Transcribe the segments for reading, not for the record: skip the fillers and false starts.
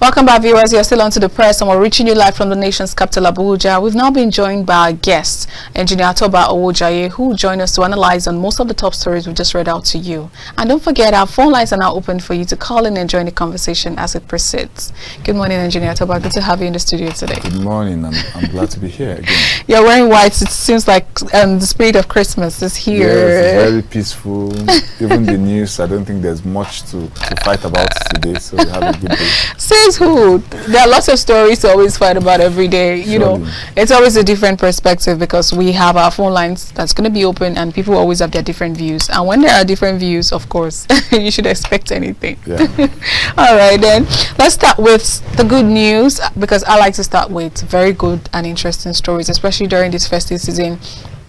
Welcome back, viewers. You're still on To The Press, and we're reaching you live from the nation's capital, Abuja. We've now been joined by our guest, Engineer Toba Owojaiye, who will join us to analyze on most of the top stories we just read out to you. And don't forget, our phone lines are now open for you to call in and join the conversation as it proceeds. Good morning, Engineer Toba. Good to have you in the studio today. Good morning. I'm glad to be here again. You're wearing white. It seems like the spirit of Christmas is here. Yes, it's very peaceful. Even the news, I don't think there's much to fight about today, so we have a good day. Says who? There are lots of stories to always fight about every day. You know, it's always a different perspective because we have our phone lines that's going to be open and people always have their different views. And when there are different views, of course, you should expect anything. Yeah. All right, then. Let's start with the good news because I like to start with very good and interesting stories, especially during this festive season.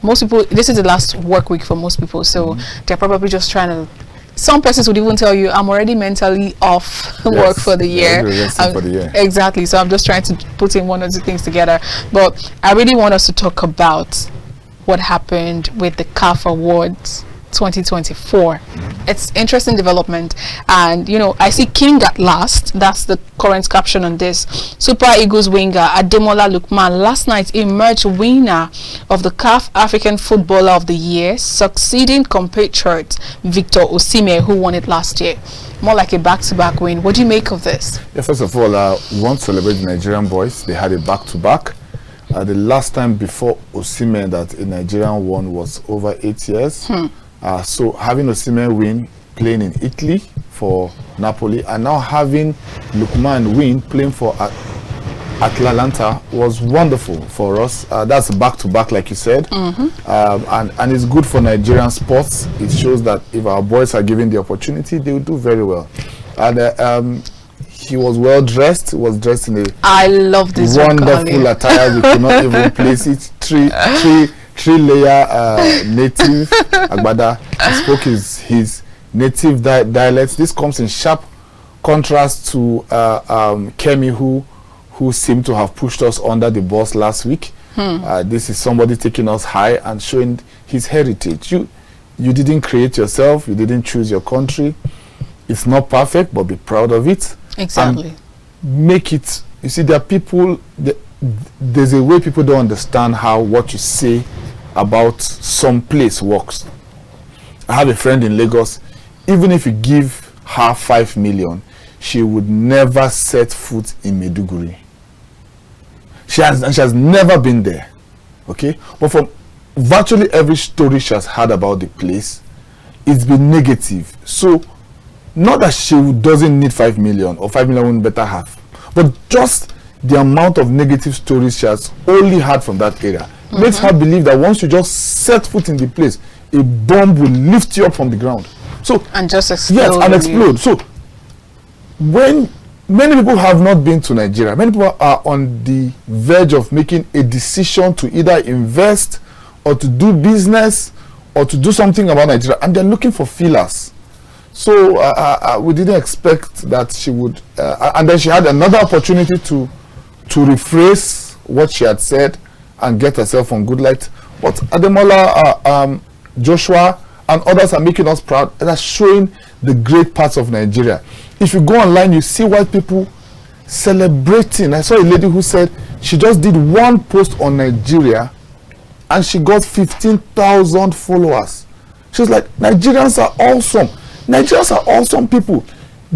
Most people, this is the last work week for most people, so they're probably just trying to. Some persons would even tell you, I'm already mentally off work for the year. Exactly. So I'm just trying to put in one or two things together. But I really want us to talk about what happened with the CAF Awards 2024. It's interesting development, and you know, I see King at last. That's the current caption on this. Super Eagles winger Ademola Lookman last night emerged winner of the CAF African Footballer of the Year, succeeding compatriot Victor Osimhen, who won it last year. More like a back-to-back win. What do you make of this? Yeah, first of all, we want to celebrate the Nigerian boys. They had a back-to-back. The last time before Osimhen that a Nigerian won was over 8 years. So having Osimhen win playing in Italy for Napoli, and now having Lookman win playing for Atalanta was wonderful for us. That's back-to-back, like you said, and it's good for Nigerian sports. It shows that if our boys are given the opportunity, they will do very well. And he was well dressed. He was dressed in a wonderful attire. We could not even place it. Three-layer native Agbada. He spoke his native dialect. This comes in sharp contrast to Kemi, who seemed to have pushed us under the bus last week. This is somebody taking us high and showing his heritage. You didn't create yourself. You didn't choose your country. It's not perfect, but be proud of it. Exactly. And make it. You see, there are people. There's a way people don't understand how what you say about some place works. I have a friend in Lagos. Even if you give her 5 million, she would never set foot in Maiduguri. She has never been there. Okay, but from virtually every story she has heard about the place, it's been negative. So, not that she doesn't need 5 million or 5 million wouldn't better have, but just the amount of negative stories she has only heard from that area makes her believe that once you just set foot in the place, a bomb will lift you up from the ground. So and just explode. Yes, and explode. So when many people have not been to Nigeria, many people are on the verge of making a decision to either invest or to do business or to do something about Nigeria, and they're looking for feelers. So we didn't expect that she would, and then she had another opportunity to rephrase what she had said and get herself on good light. But Ademola, Joshua, and others are making us proud and are showing the great parts of Nigeria. If you go online, you see white people celebrating. I saw a lady who said she just did one post on Nigeria and she got 15,000 followers. She was like, Nigerians are awesome. Nigerians are awesome people.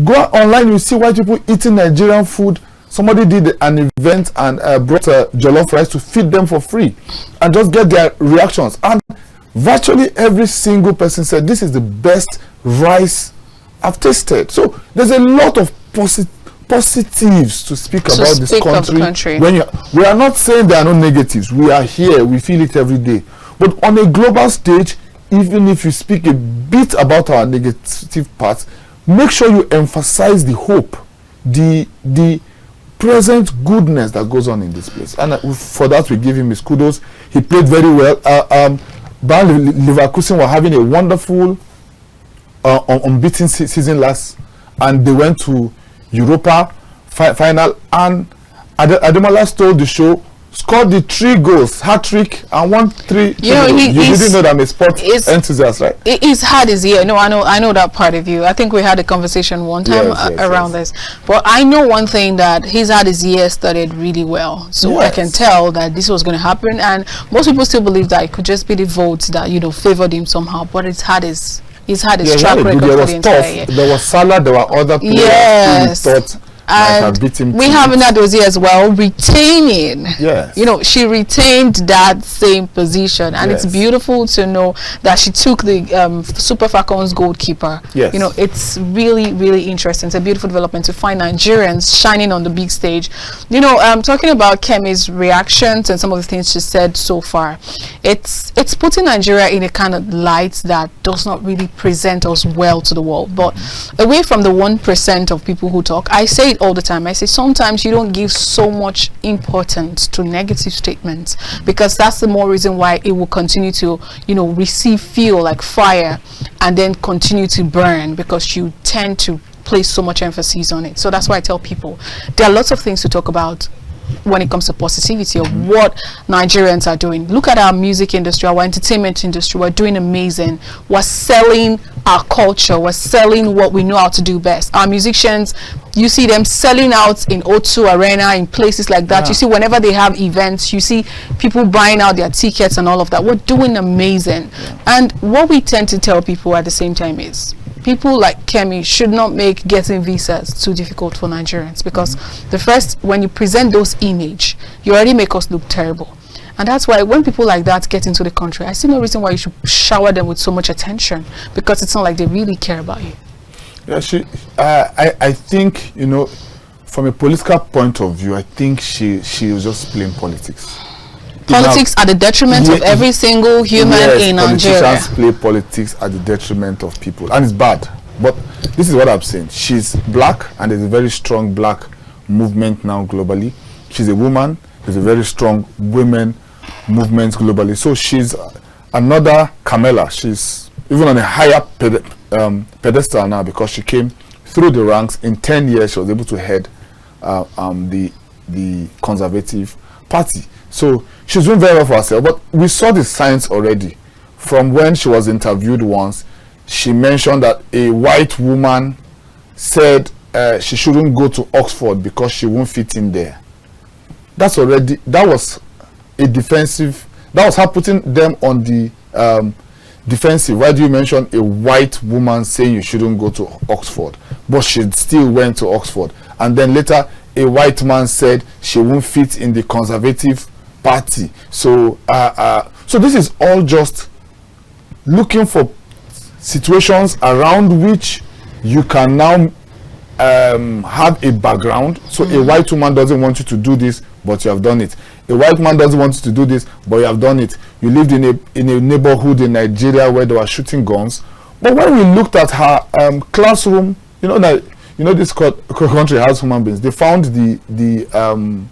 Go online, you see white people eating Nigerian food. Somebody did an event and brought jollof rice to feed them for free and just get their reactions. And virtually every single person said, this is the best rice I've tasted. So there's a lot of positives to speak about this country. We are not saying there are no negatives. We are here. We feel it every day. But on a global stage, even if you speak a bit about our negative parts, make sure you emphasize the hope, the present goodness that goes on in this place. And for that, we give him his kudos. He played very well. Bayern Leverkusen were having a wonderful unbeaten season last, and they went to Europa final, and Ademola stole the show, scored the 3 goals, hat-trick, and 1-3. You know, you didn't know that I'm a sports enthusiast, right? He's had his year. No, I know that part of you. I think we had a conversation one time around this. But I know one thing, that he's had his year started really well. So I can tell that this was going to happen. And most people still believe that it could just be the votes that, you know, favored him somehow. But he's had his track record for the entire year. There was Salah, there were other players who thought and we haven't had those as well, retaining. You know, she retained that same position, and it's beautiful to know that she took the Super Falcons goalkeeper. You know, it's really, really interesting. It's a beautiful development to find Nigerians shining on the big stage. You know, talking about Kemi's reactions and some of the things she said so far, it's putting Nigeria in a kind of light that does not really present us well to the world. But away from the 1% of people who talk, I say it all the time. I say sometimes you don't give so much importance to negative statements, because that's the more reason why it will continue to, you know, receive fuel like fire and then continue to burn, because you tend to place so much emphasis on it. So that's why I tell people there are lots of things to talk about when it comes to positivity of what Nigerians are doing. Look at our music industry, our entertainment industry. We're doing amazing. We're selling our culture. We're selling what we know how to do best. Our musicians, you see them selling out in O2 Arena, in places like that. You see whenever they have events, you see people buying out their tickets and all of that. We're doing amazing. And what we tend to tell people at the same time is, people like Kemi should not make getting visas too difficult for Nigerians, because the first, when you present those image, you already make us look terrible. And that's why when people like that get into the country, I see no reason why you should shower them with so much attention, because it's not like they really care about you. I think, you know, from a political point of view, I think she was just playing politics. Politics at the detriment of every single human in Nigeria. Politicians play politics at the detriment of people, and it's bad. But this is what I'm saying. She's black, and there's a very strong black movement now globally. She's a woman. There's a very strong women movement globally. So she's another Camilla. She's even on a higher pedestal now, because she came through the ranks. In 10 years, she was able to head the Conservative Party. So she's doing very well for herself. But we saw the signs already from when she was interviewed once. She mentioned that a white woman said she shouldn't go to Oxford because she won't fit in there. That was a defensive. That was her putting them on the defensive. Why do you mention a white woman saying you shouldn't go to Oxford? But she still went to Oxford. And then later, a white man said she won't fit in the Conservative Party. So so this is all just looking for situations around which you can now have a background. So a white woman doesn't want you to do this, but you have done it. A white man doesn't want you to do this, but you have done it. You lived in a neighborhood in Nigeria where they were shooting guns. But when we looked at her classroom, you know that this country has human beings. They found the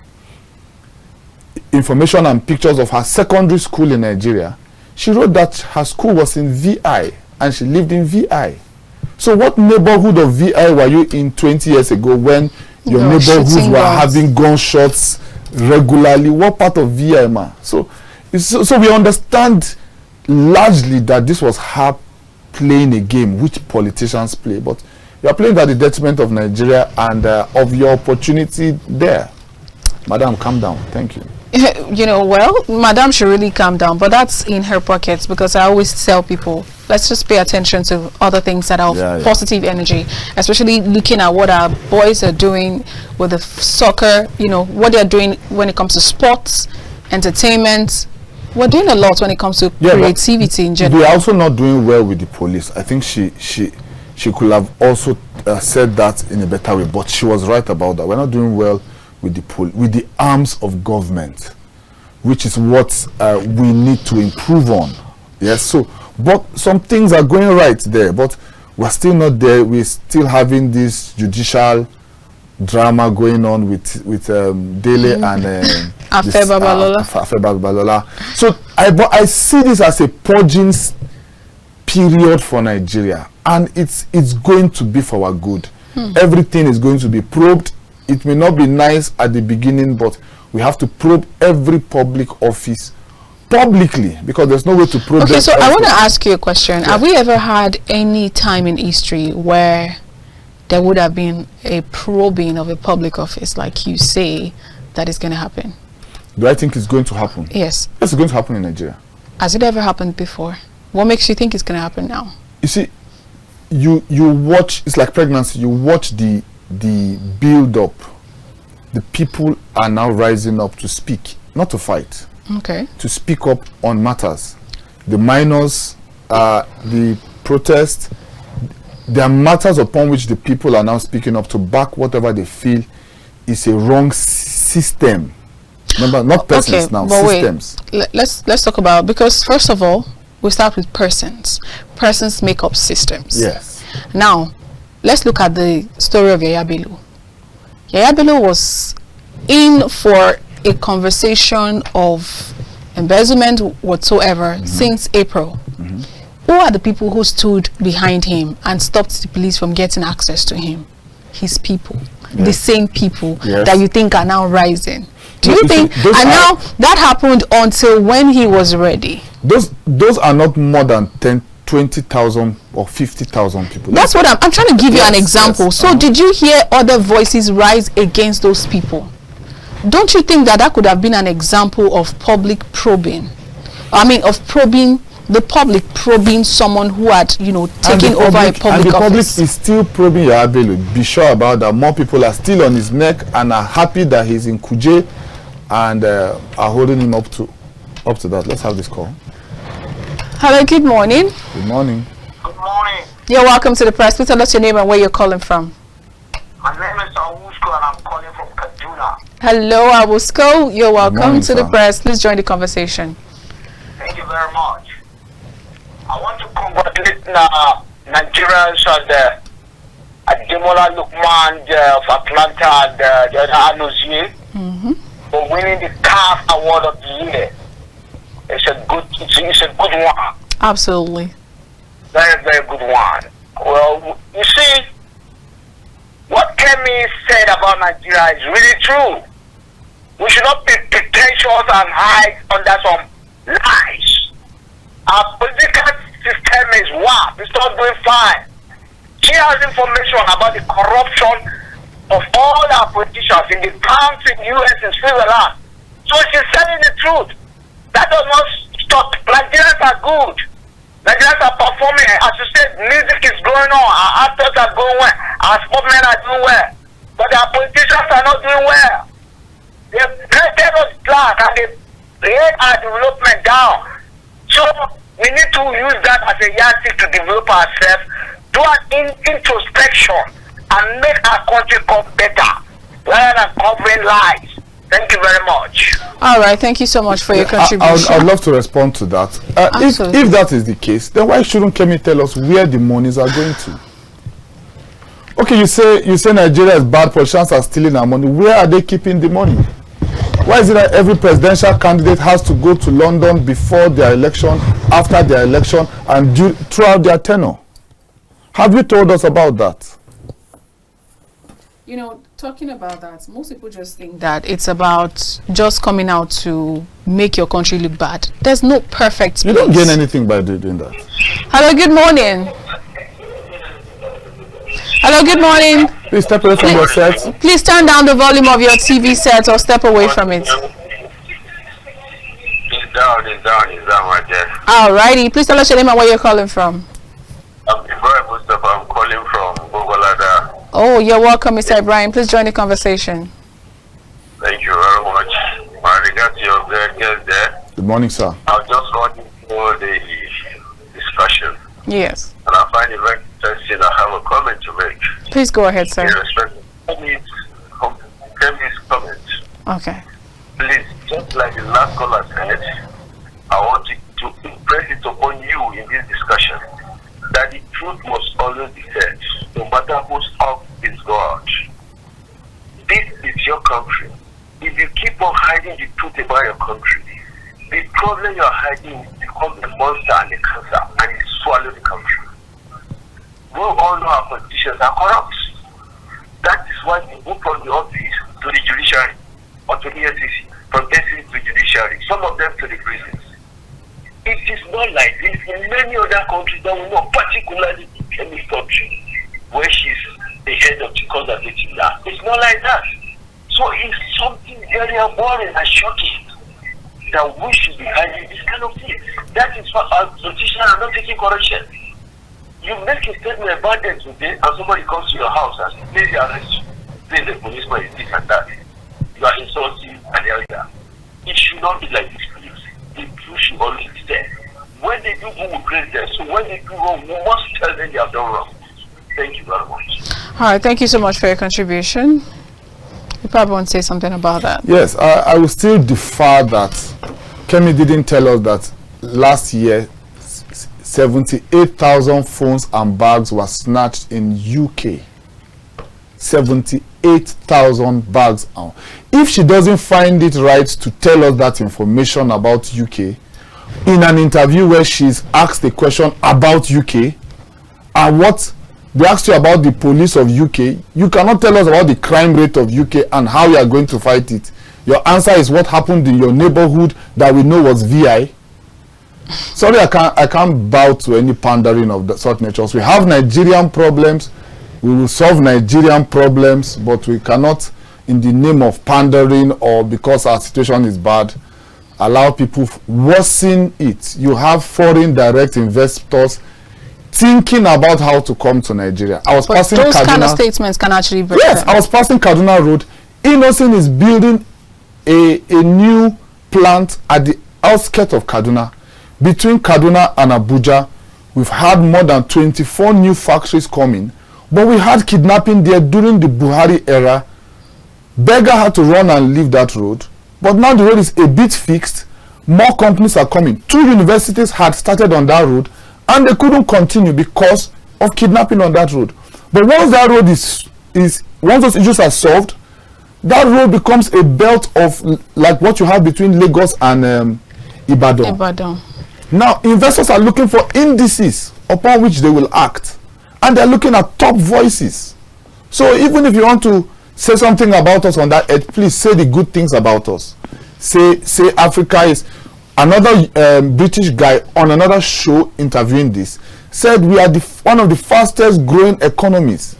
information and pictures of her secondary school in Nigeria. She wrote that her school was in VI and she lived in VI. So what neighborhood of VI were you in 20 years ago when your neighborhoods were having gunshots regularly? What part of VI, ma? So we understand largely that this was her playing a game which politicians play, but you are playing at the detriment of Nigeria and of your opportunity there. Madam, calm down. Thank you. You know, well, Madam should really calm down, but that's in her pockets, because I always tell people, let's just pay attention to other things that are positive energy, especially looking at what our boys are doing with the soccer, you know, what they're doing when it comes to sports, entertainment. We're doing a lot when it comes to creativity in general. We're also not doing well with the police. I think she could have also said that in a better way, but she was right about that. We're not doing well with the arms of government, which is what we need to improve on. Yes, so but some things are going right there, but we're still not there. We're still having this judicial drama going on with Dele and Afe Babalola. So I see this as a purging period for Nigeria, and it's going to be for our good. Everything is going to be probed it may not be nice at the beginning, but we have to probe every public office publicly, because there's no way to probe. Okay, so I want to ask you a question. Yeah. Have we ever had any time in history where there would have been a probing of a public office, like you say, that is going to happen? Do I think it's going to happen? Yes. It's going to happen in Nigeria. Has it ever happened before? What makes you think it's going to happen now? You see, you watch, it's like pregnancy, you watch the build up. The people are now rising up to speak, not to fight. Okay. To speak up on matters. The minors, the protest, there are matters upon which the people are now speaking up to back whatever they feel is a wrong system. Remember, not persons now, systems. Wait, let's talk about, because first of all, we start with persons. Persons make up systems. Yes. Now, let's look at the story of Yaya Bello. Yaya Bello was in for a conversation of embezzlement whatsoever since April. Who are the people who stood behind him and stopped the police from getting access to him? His people. The same people that you think are now rising. Do you think, and now that happened until when he was ready? Those are not more than 20,000 or 50,000 people. That's what I'm trying to give you an example. So did you hear other voices rise against those people? Don't you think that could have been an example of public probing? I mean, of probing the public, probing someone who had, taken over a public office. And the public is still probing Yaya Bello. Be sure about that. More people are still on his neck and are happy that he's in Kuje and are holding him up to that. Let's have this call. Hello, good morning. Good morning. Good morning. You're welcome to the press. Please tell us your name and where you're calling from. My name is Owojaiye and I'm calling from Kaduna. Hello, Owojaiye. You're welcome to the press. Please join the conversation. Thank you very much. I want to congratulate Nigerians and Ademola Lookman of Atlanta and the other Owojaiye for winning the CAF Award of the Year. It's a good one. Absolutely. Very, very good one. Well, you see, what Kemi said about Nigeria is really true. We should not be pretentious and hide under some lies. Our political system is WAP. It's not doing fine. She has information about the corruption of all our politicians in the towns in the US and Switzerland. So she's telling the truth. That does not stop. Nigerians are good. Nigerians are performing. As you said, music is going on. Our actors are going well. Our sportsmen are doing well. But our politicians are not doing well. They've painted us black and they laid our development down. So we need to use that as a yardstick to develop ourselves, do an introspection, and make our country come better rather than covering lies. Thank you very much. All right, thank you so much for your contribution. I'd love to respond to that. If that is the case, then why shouldn't Kemi tell us where the monies are going to? Okay, you say Nigeria is bad, politicians are stealing our money. Where are they keeping the money? Why is it that every presidential candidate has to go to London before their election, after their election, and throughout their tenure? Have you told us about that? Talking about that, most people just think that it's about just coming out to make your country look bad. There's no perfect place. You don't gain anything by doing that. Hello, good morning. Hello, good morning. Please step away from your set. Please turn down the volume of your TV set or step away from it. It's down right there. Alrighty, please tell us your name and where you're calling from. I'm calling from Bogolada. Oh, you're welcome, Mr. Ibrahim. Please join the conversation. Thank you very much. My regards to your guest there. Good morning, sir. I just want to know the discussion. Yes. And I find it very interesting. I have a comment to make. Please go ahead, sir. In respect to Kemi's comment. Okay. Please, just like the last caller said, I want to impress it upon you in this discussion that the truth must always be said, no matter whose out is God. This is your country. If you keep on hiding the truth about your country, the problem you're hiding becomes a monster and a cancer, and it swallows the country. We all know our politicians are corrupt. That is why they move from the office to the judiciary or to the EFCC, from EFCC to judiciary, some of them to the prisons. It is not like this in many other countries that we know, particularly in Kemi's country, where she's the head of the conservative now. It's not like that. So it's something very boring and shocking that we should be hiding this kind of thing. That is why our politicians are not taking correction. You make a statement about them today, and somebody comes to your house and says they arrest you, say the policeman is this and that. You are insulting and elder. It should not be like this, please. The truth should always be there. When they do good, we praise them. So when they do wrong, we must tell them they have done wrong. Thank you very much. All right, thank you so much for your contribution. You probably want to say something about that. Yes, I will still defer that. Kemi didn't tell us that last year 78,000 phones and bags were snatched in UK. 78,000 bags. If she doesn't find it right to tell us that information about UK in an interview where she's asked a question about UK and what they asked you about the police of UK, you cannot tell us about the crime rate of UK and how you are going to fight it. Your answer is what happened in your neighborhood that we know was VI. Sorry, I can't bow to any pandering of that sort natures. We have Nigerian problems. We will solve Nigerian problems, but we cannot, in the name of pandering or because our situation is bad, allow people worsen it. You have foreign direct investors thinking about how to come to Nigeria. I was passing those Kaduna, kind of statements can actually break yes, them. I was passing Kaduna Road. Innocent is building a new plant at the outskirts of Kaduna. Between Kaduna and Abuja, we've had more than 24 new factories coming, but we had kidnapping there during the Buhari era. Beggar had to run and leave that road, but now the road is a bit fixed. More companies are coming. 2 universities had started on that road, and they couldn't continue because of kidnapping on that road. But once that road once those issues are solved, that road becomes a belt of like what you have between Lagos and Ibadan. Now, investors are looking for indices upon which they will act, and they're looking at top voices. So even if you want to say something about us on that edge, please say the good things about us. Say Africa is. Another British guy on another show interviewing this said we are one of the fastest growing economies.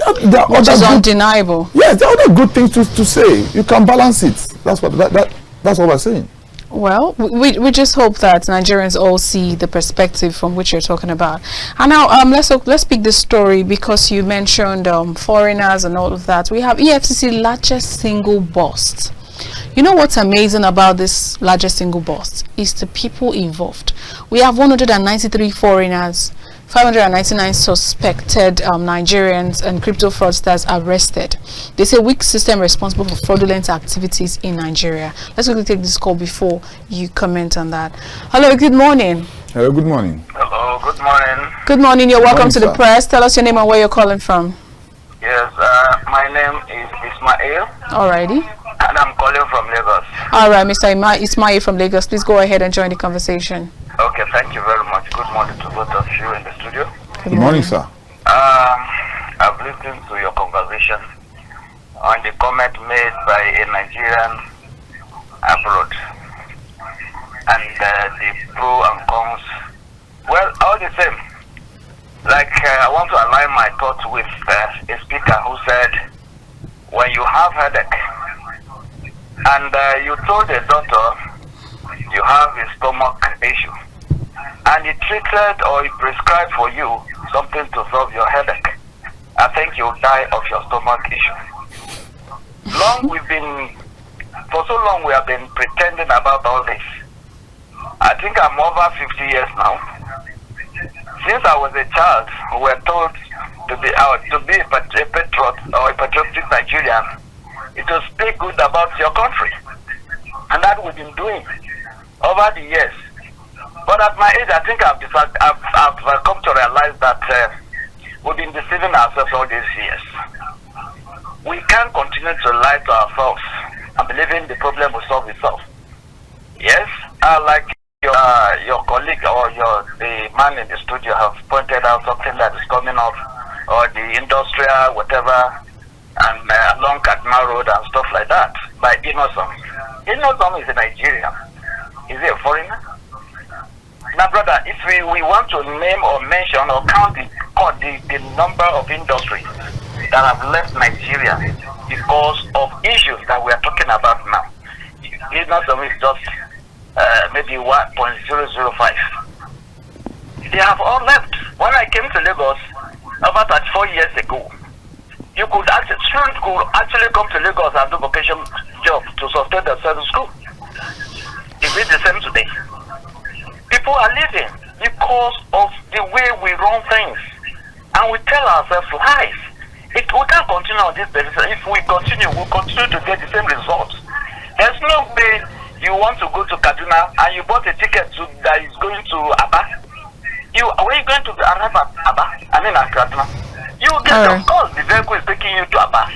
Which is undeniable. Yes, there are other good things to say. You can balance it. That's what we're saying. Well, we just hope that Nigerians all see the perspective from which you're talking about. And now let's pick this story because you mentioned foreigners and all of that. We have EFCC largest single bust. You know what's amazing about this largest single bust is the people involved. We have 193 foreigners, 599 suspected Nigerians and crypto fraudsters arrested. They say weak system responsible for fraudulent activities in Nigeria. Let's quickly take this call before you comment on that. Hello, good morning. Hello, good morning. Hello, good morning. Good morning. You're welcome to the press. Tell us your name and where you're calling from. Yes, my name is Ismail. Alrighty. And I'm calling from Lagos. All right, Mr. Ismail from Lagos. Please go ahead and join the conversation. Okay, thank you very much. Good morning to both of you in the studio. Good morning, sir. I've listened to your conversation on the comment made by a Nigerian abroad and the pro and cons. Well, all the same, like I want to align my thoughts with a speaker who said, when you have headache and you told the doctor you have a stomach issue and he treated or he prescribed for you something to solve your headache, I think you'll die of your stomach issue. For so long we have been pretending about all this. I think I'm over 50 years now. Since I was a child, we were told to be a patriot or a patriotic Nigerian, it will speak good about your country. And that we've been doing over the years. But at my age, I think I've come to realize that we've been deceiving ourselves all these years. We can't continue to lie to ourselves and believing the problem will solve itself. Yes, like your colleague or the man in the studio have pointed out something that is coming up, or the industrial whatever and along Kaduna Road and stuff like that by Innocent. Innocent is a Nigerian. Is he a foreigner? Now, brother, if we want to name or mention or count the number of industries that have left Nigeria because of issues that we are talking about now, Innocent is just maybe 1.005. They have all left. When I came to Lagos about 34 years ago, students could actually come to Lagos and do vocation job to sustain themselves in school. Is it the same today? People are leaving because of the way we run things, and we tell ourselves lies. We can't continue on this basis. If we continue, we'll continue to get the same results. There's no way you want to go to Kaduna and you bought a ticket that is going to Aba. Where are you going to arrive at Aba? I mean at Kaduna. You get, of course, the vehicle is taking you to Aba.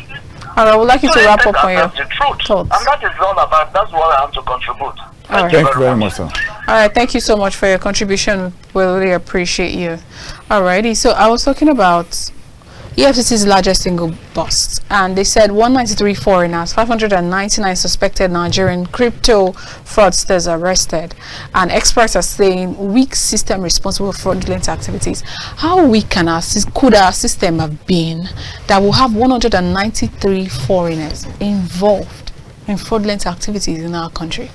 I would like you to wrap up on your thoughts. And that is all about, that's what I have to contribute. Thank you very much, sir. All right, thank you so much for your contribution. We really appreciate you. Alrighty, so I was talking about EFCC's largest single bust, and they said 193 foreigners, 599 suspected Nigerian crypto fraudsters arrested, and experts are saying weak system responsible for fraudulent activities. How weak could our system have been that will have 193 foreigners involved in fraudulent activities in our country?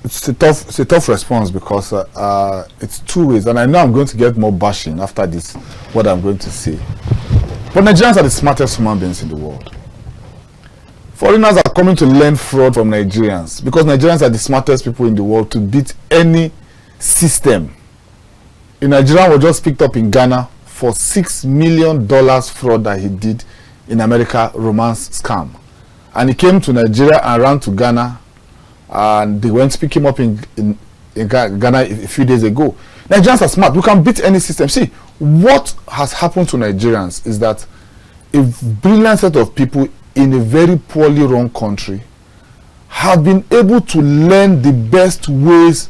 It's a tough response because it's two ways, and I know I'm going to get more bashing after this, what I'm going to say. But Nigerians are the smartest human beings in the world. Foreigners are coming to learn fraud from Nigerians because Nigerians are the smartest people in the world to beat any system. A Nigerian was just picked up in Ghana for $6 million fraud that he did in America, romance scam. And he came to Nigeria and ran to Ghana, and they went to pick him up in Ghana a few days ago. Nigerians are smart. We can beat any system. See, what has happened to Nigerians is that a brilliant set of people in a very poorly run country have been able to learn the best ways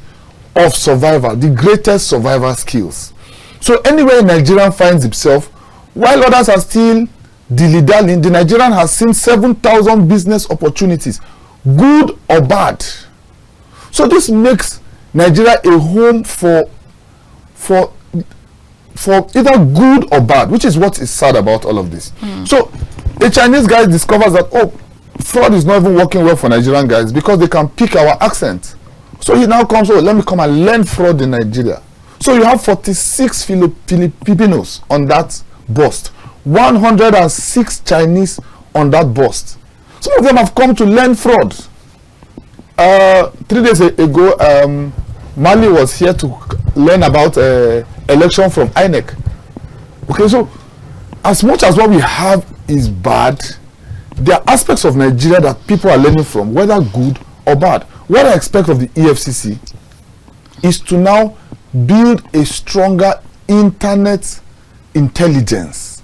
of survival, the greatest survival skills. So anywhere a Nigerian finds himself, while others are still dilly-dallying, the Nigerian has seen 7,000 business opportunities, good or bad. So this makes Nigeria a home for either good or bad, which is what is sad about all of this. So the Chinese guy discovers that fraud is not even working well for Nigerian guys because they can pick our accent. So he now comes, let me come and learn fraud in Nigeria. So you have 46 Filipinos on that bust, 106 Chinese on that bust. Some of them have come to learn fraud. 3 days ago, Mali was here to learn about election from INEC. Okay, so as much as what we have is bad, there are aspects of Nigeria that people are learning from, whether good or bad. What I expect of the EFCC is to now build a stronger internet intelligence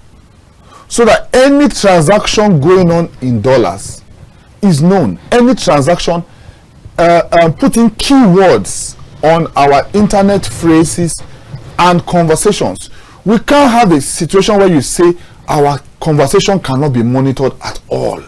so that any transaction going on in dollars is known. Any transaction, putting keywords on our internet phrases and conversations. We can't have a situation where you say our conversation cannot be monitored at all.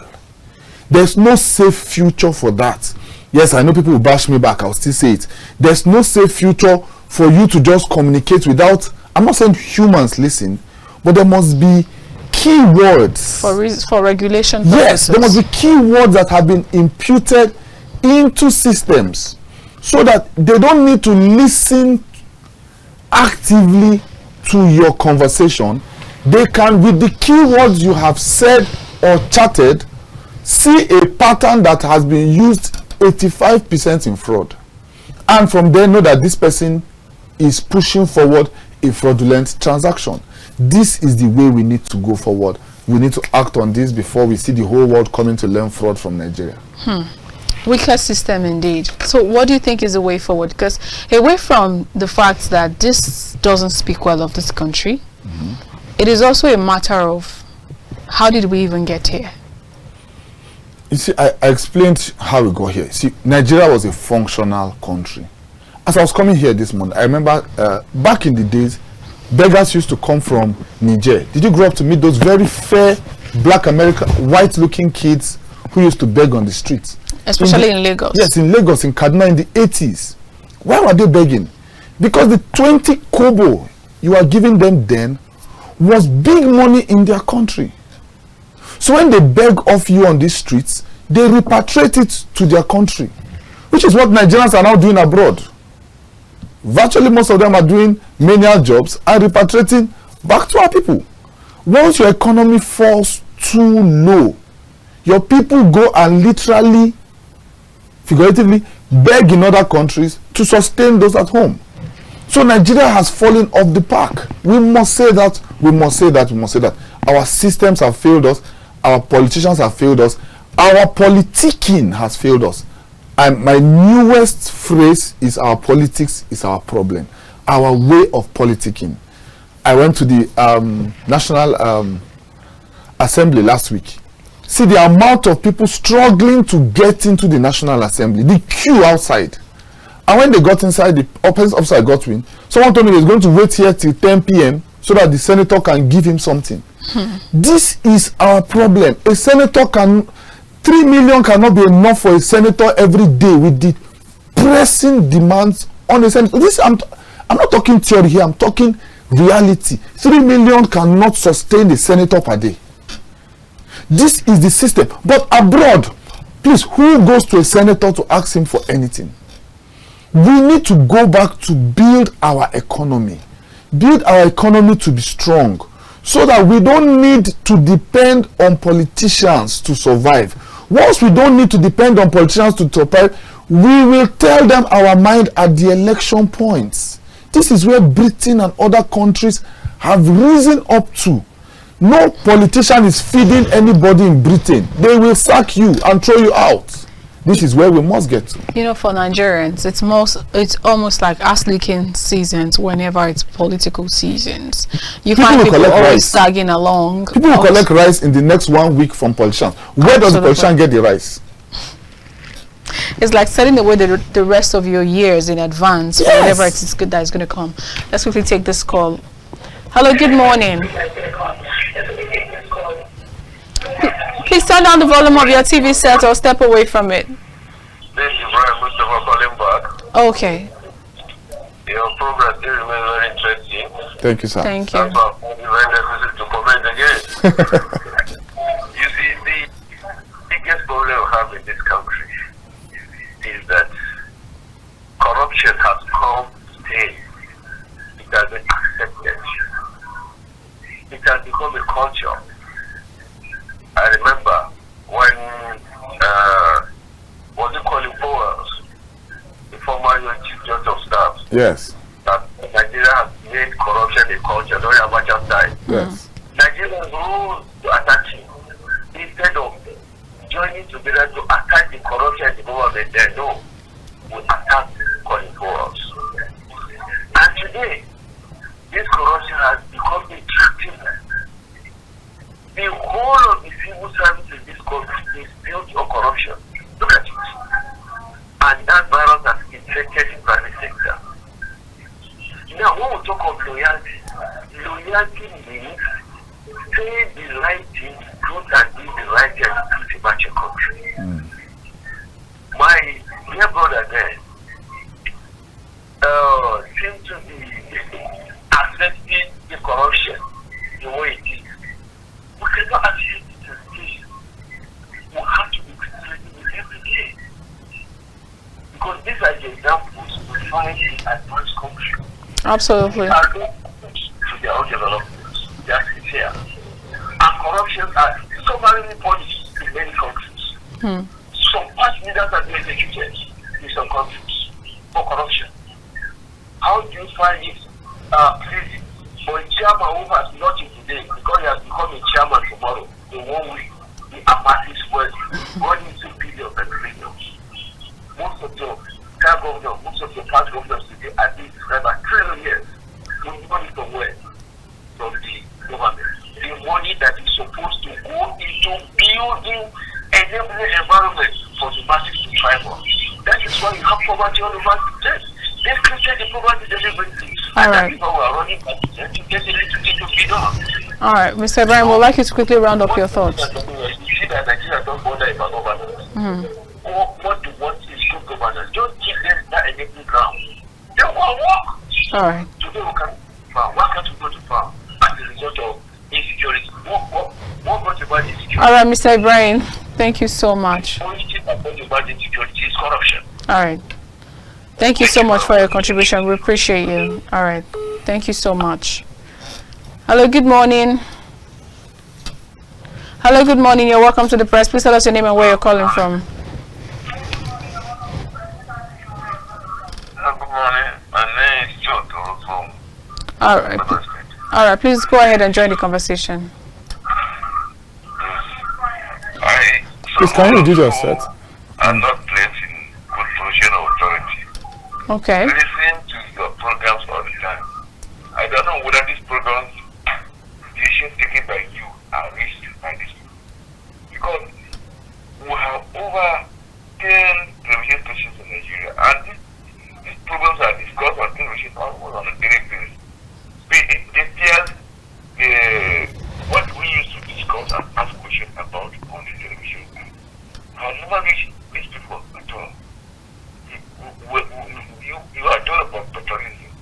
There's no safe future for that. Yes, I know people will bash me back. I'll still say it. There's no safe future for you to just communicate without, I'm not saying humans listen, but there must be keywords for regulation purposes. Yes, there must be keywords that have been imputed into systems so that they don't need to listen actively to your conversation. They can, with the keywords you have said or chatted, see a pattern that has been used 85% in fraud, and from there know that this person is pushing forward a fraudulent transaction. This is the way we need to go forward. We need to act on this before we see the whole world coming to learn fraud from Nigeria. Weaker system indeed. So what do you think is the way forward? Because away from the fact that this doesn't speak well of this country, it is also a matter of how did we even get here? You see, I explained how we got here. See, Nigeria was a functional country. As I was coming here this morning, I remember back in the days, beggars used to come from Niger. Did you grow up to meet those very fair, black American, white-looking kids who used to beg on the streets? Especially in Lagos. Yes, in Lagos, in Kaduna in the 80s. Why were they begging? Because the 20 kobo you are giving them then was big money in their country. So when they beg off you on these streets, they repatriate it to their country, which is what Nigerians are now doing abroad. Virtually most of them are doing menial jobs and repatriating back to our people. Once your economy falls too low, your people go and literally, figuratively, beg in other countries to sustain those at home. So Nigeria has fallen off the park. We must say that, we must say that, we must say that. Our systems have failed us, our politicians have failed us, our politicking has failed us. And my newest phrase is our politics is our problem. Our way of politicking. I went to the National Assembly last week. See the amount of people struggling to get into the National Assembly, the queue outside. And when they got inside, the opposite officer got in. Someone told me he's going to wait here till 10 p.m. so that the senator can give him something. This is our problem. A senator can, 3 million cannot be enough for a senator every day with the pressing demands on a senator. This I'm not talking theory here, I'm talking reality. 3 million cannot sustain a senator per day. This is the system. But abroad, please, who goes to a senator to ask him for anything? We need to go back to build our economy. Build our economy to be strong so that we don't need to depend on politicians to survive. Once we don't need to depend on politicians to survive, we will tell them our mind at the election points. This is where Britain and other countries have risen up to. No politician is feeding anybody in Britain. They will sack you and throw you out. This is where we must get to. You know, for Nigerians, it's almost like ass licking seasons whenever it's political seasons. You find people always sagging along. People will collect rice in the next 1 week from politicians. Where does the politician get the rice? It's like setting away the rest of your years in advance for whatever it is good that is going to come. Let's quickly take this call. Hello, good morning. Please turn down the volume of your TV set or step away from it. This is Brian Mustafa calling back. Okay. Your program still remains very interesting. Thank you, sir. Thank you. That's why I'm very necessary to comment again. You see, the biggest problem we have in this country is that corruption has come to stay. It has been accepted. It has become a culture. I remember when was it calling Powers, the former chief judge of staff. Yes. That Nigeria has made corruption a culture during Abacha's time. Yes. Nigerians rose to attack him instead of joining together to attack the corruption in the government. There, no, we attack calling Powers. And today, this corruption has become a attractive. The whole of the civil service in this country is built on corruption. Look at it. And that virus has infected the private sector. Now, when we talk of loyalty, loyalty means say the right thing, truth and do the right thing to match your country. My dear brother there seems to be accepting the corruption the way it is. We cannot accept it as it is. We have to be criticizing it every day. Because these are the examples we find in advanced countries. Absolutely. They are not to their own development. They are sincere. And corruption are summarily punished in many countries. Some past leaders are being executed in some countries for corruption. How do you find it pleasing for a chairman who has nothing today because he has become a chairman tomorrow in 1 week? The apathy spread running into billions and trillions. Most of your current governors, most of your past governors today are being described as trillionaires. With money from where? From the government. The money that is supposed to go into building enabling environment for the masses to thrive on. That is why you have poverty on the mass. They've created the poverty deliberately All right. People who are running back to get a little bit to feed on. All right, Mr. Ibrahim, we'd like you to quickly round up your thoughts. You see that Nigeria don't bother about governance. What do want is good governance. Don't give them that enabling ground. They won't walk. All right. Today we can farm. Why can't we go to farm as a result of insecurity? What brought about insecurity? All right, Mr. Ibrahim, thank you so much. The only thing that brought about insecurity is corruption. All right. Thank you so much for your contribution. We appreciate you. All right. Thank you so much. Hello, good morning. Hello, good morning. You're welcome to the press. Please tell us your name and where you're calling from. Good morning. My name is John from. All right. All right. Please go ahead and join the conversation. Please, can you reduce your set? I'm not placed in good position of authority. Okay. Listen to your programs all the time. I don't know whether these programs, decisions taken by you, are reached by these people. Because we have over 10 television stations in Nigeria, and these programs are discussed on television almost on a daily basis. They tell what we used to discuss and ask questions about on the television. Has never reached these people at all. You are told about paternalism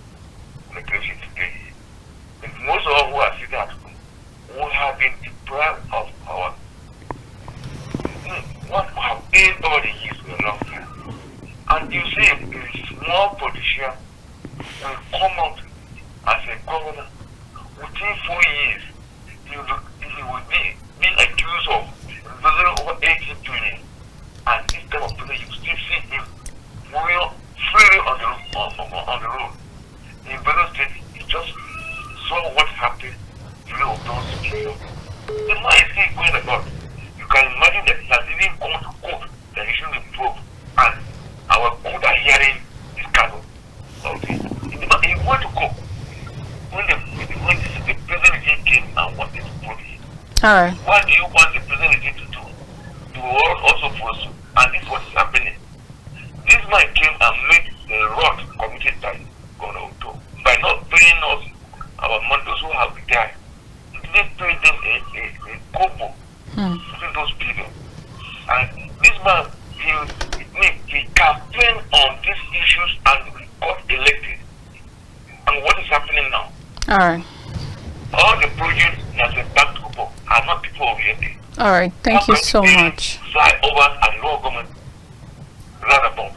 on the television today. But most of us who are sitting at home who have been deprived of our what have been over the years for a long time. And you see a small politician will come out as a governor. Within 4 years, he will be accused of losing over 18 billion. And this type of person, you still see him moving freely on the road. In Badenoch State, he just saw what happened during those people. The man is still going about. You can imagine that he has even gone to court that he should be proved. And our court are hearing this kind of thing. He went to court when the president came and wanted to prove it. All right. What do you want the president to do? To also pursue. And this is what is happening. This man came and made the rot committed by Governor Uto by not paying us our money, those who have died. He didn't pay them a kobo to those people. And this man, he campaigned on these issues and got elected. And what is happening now? All right. All the projects that were back to Toba are not people of Yeti. All right. Thank you so much. Fly over and lower government rather bomb.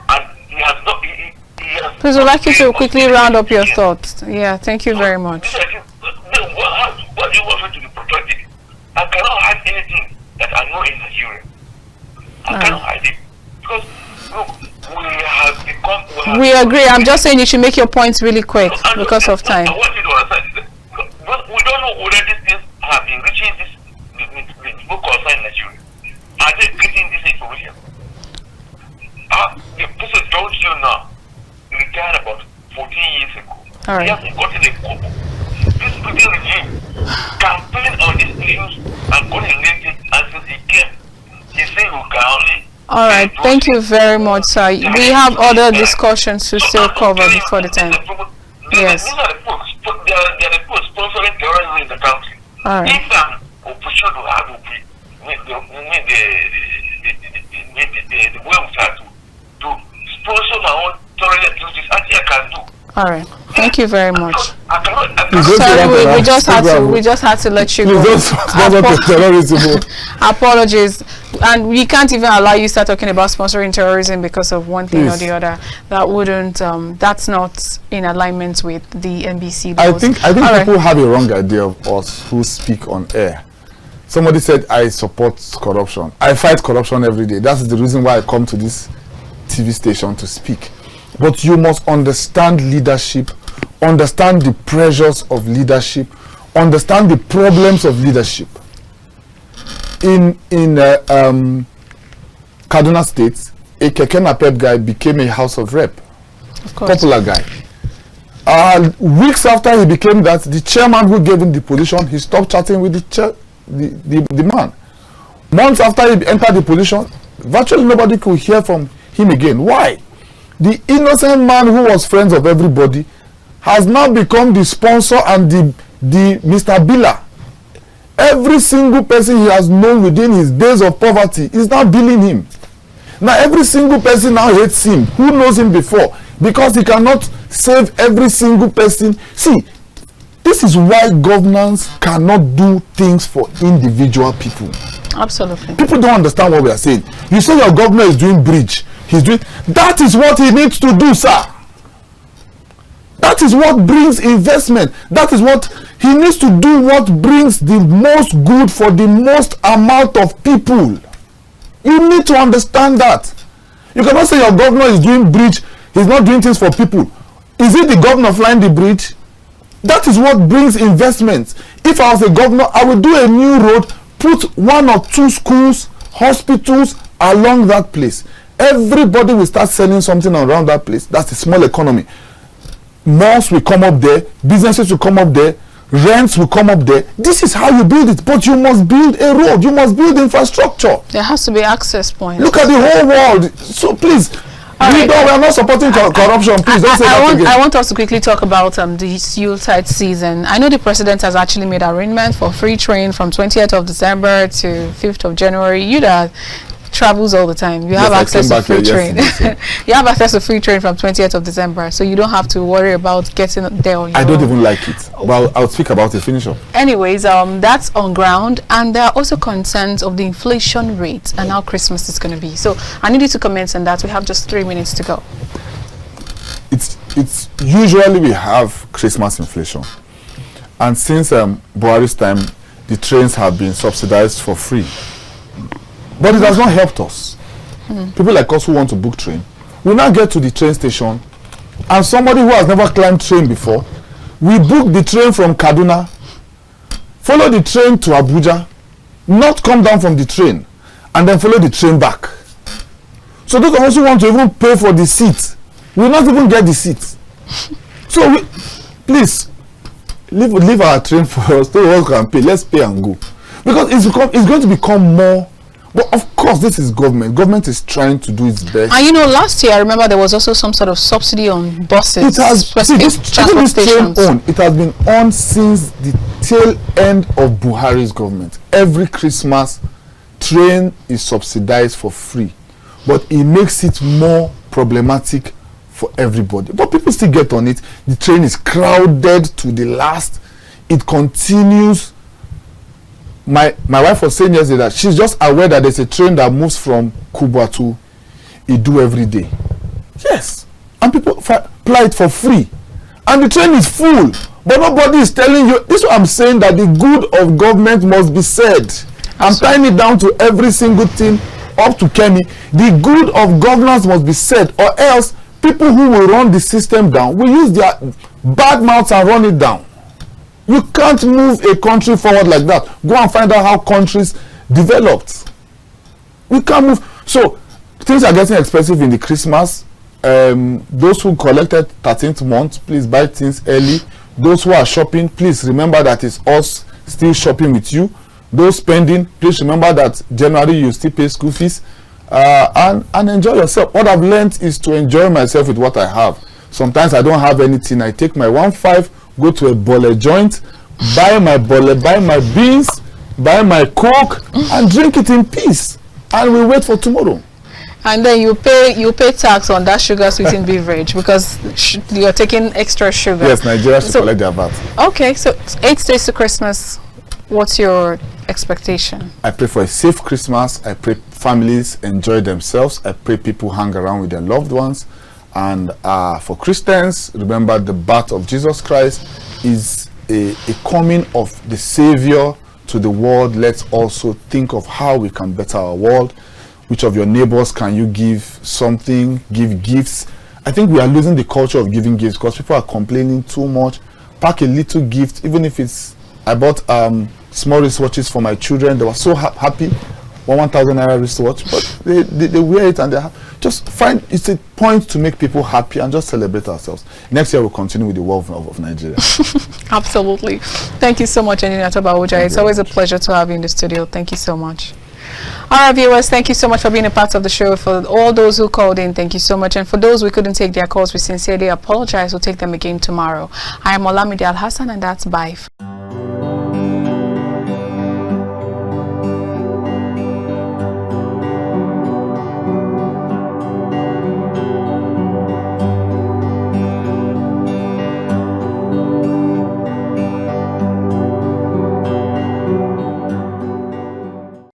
And he has not. He has. Please, would like you to quickly round up your thoughts. Yeah. Thank you very much. What do you want me to be protected? I cannot hide anything that I know in Nigeria. I cannot hide it because look, we have become. We agree. I'm just saying you should make your points really quick because of time. I want you to understand. But we don't know whether these things have been reaching the people concerned in Nigeria. Are they getting this information? The person told you now, retired about 14 years ago. All right. He hasn't gotten a kobo. This people regime campaigned on these issues and got elected, and since he came, he said we can only. All right. Thank you very much, sir. We have other discussions to still cover before the time. Yes. These are the folks. They are the folks sponsoring terrorism in the country. All right. If an opposition to have the way we start to sponsor my own terrorist activities, actually I can do. All right. Thank you very much. I cannot. Sorry, we just had to let you go. Apologies. And we can't even allow you to start talking about sponsoring terrorism because of one thing or the other. That wouldn't. That's not in alignment with the NBC laws. I think people have a wrong idea of us who speak on air. Somebody said I support corruption. I fight corruption every day. That's the reason why I come to this TV station to speak. But you must understand leadership, understand the pressures of leadership, understand the problems of leadership. In Kaduna State, a Keke Napep guy became a House of Rep, popular guy. Weeks after he became that, the chairman who gave him the position, he stopped chatting with the man. Months after he entered the position, virtually nobody could hear from him again. Why? The innocent man who was friends of everybody has now become the sponsor and the Mr. Biller. Every single person he has known within his days of poverty is now billing him. Now every single person now hates him. Who knows him before? Because he cannot save every single person. See, this is why governance cannot do things for individual people. Absolutely. People don't understand what we are saying. You say your governor is doing bridge. He's doing, that is what he needs to do, sir. That is what brings investment. That is what he needs to do, what brings the most good for the most amount of people. You need to understand that. You cannot say your governor is doing bridge, he's not doing things for people. Is it the governor flying the bridge? That is what brings investments. If I was a governor, I would do a new road, put 1 or 2 schools, hospitals along that place. Everybody will start selling something around that place. That's a small economy. Malls will come up there, businesses will come up there, rents will come up there. This is how you build it. But you must build a road, you must build infrastructure. There has to be access points. Look at the whole world. So please, we are not supporting corruption. Please don't say that again. I want us to quickly talk about this Yuletide season. I know the president has actually made arrangement for free train from 20th of December to 5th of January. Yuda travels all the time. You have access to free train. You have access to free train from 20th of December, so you don't have to worry about getting there on your I don't even like it. Well, I'll speak about it. Finish up. Anyways, that's on ground, and there are also concerns of the inflation rate and how Christmas is going to be. So I need you to comment on that. We have just 3 minutes to go. It's usually we have Christmas inflation, and since Buhari's time, the trains have been subsidized for free. But it has not helped us. People like us who want to book train, we now get to the train station, and somebody who has never climbed train before, we book the train from Kaduna, follow the train to Abuja, not come down from the train, and then follow the train back. So those of us who want to even pay for the seat, will not even get the seat. So please, leave our train for us, so we can pay. Let's pay and go. Because it's going to become more. But of course, this is government. Government is trying to do its best. And you know, last year I remember there was also some sort of subsidy on buses. It has it has been on since the tail end of Buhari's government. Every Christmas, train is subsidized for free, but it makes it more problematic for everybody. But people still get on it. The train is crowded to the last. It continues. My wife was saying yesterday that she's just aware that there's a train that moves from Kubwa to Idu every day. Yes. And people fly it for free. And the train is full. But nobody is telling you. This is what I'm saying, that the good of government must be said. I'm tying it down to every single thing up to Kemi. The good of governance must be said, or else people who will run the system down will use their bad mouths and run it down. You can't move a country forward like that. Go and find out how countries developed. We can't move. So things are getting expensive in the Christmas. Those who collected 13th month, please buy things early. Those who are shopping, please remember that it's us still shopping with you. Those spending, please remember that January you still pay school fees. And enjoy yourself. What I've learned is to enjoy myself with what I have. Sometimes I don't have anything. I take my 1.5, go to a bole joint, buy my bole, buy my beans, buy my coke, and drink it in peace. And we wait for tomorrow. And then you pay tax on that sugar sweetened beverage because you're taking extra sugar. Yes, Nigeria should collect their VAT. Okay, so 8 days to Christmas. What's your expectation? I pray for a safe Christmas. I pray families enjoy themselves. I pray people hang around with their loved ones. And for Christians, remember the birth of Jesus Christ is a coming of the Savior to the world. Let's also think of how we can better our world. Which of your neighbors can you give something, give gifts? I think we are losing the culture of giving gifts because people are complaining too much. Pack a little gift, even if it's, I bought small wristwatches for my children. They were so happy. 1,000 naira wristwatch, but they wear it and they just find it's a point to make people happy and just celebrate ourselves. Next year we'll continue with the world of Nigeria. Absolutely. Thank you so much, Engineer Toba Owojaiye. It's always a pleasure to have you in the studio. Thank you so much. All right, viewers, thank you so much for being a part of the show. For all those who called in, thank you so much. And for those we couldn't take their calls, we sincerely apologize. We'll take them again tomorrow. I am Olamide Alhassan, and that's bye.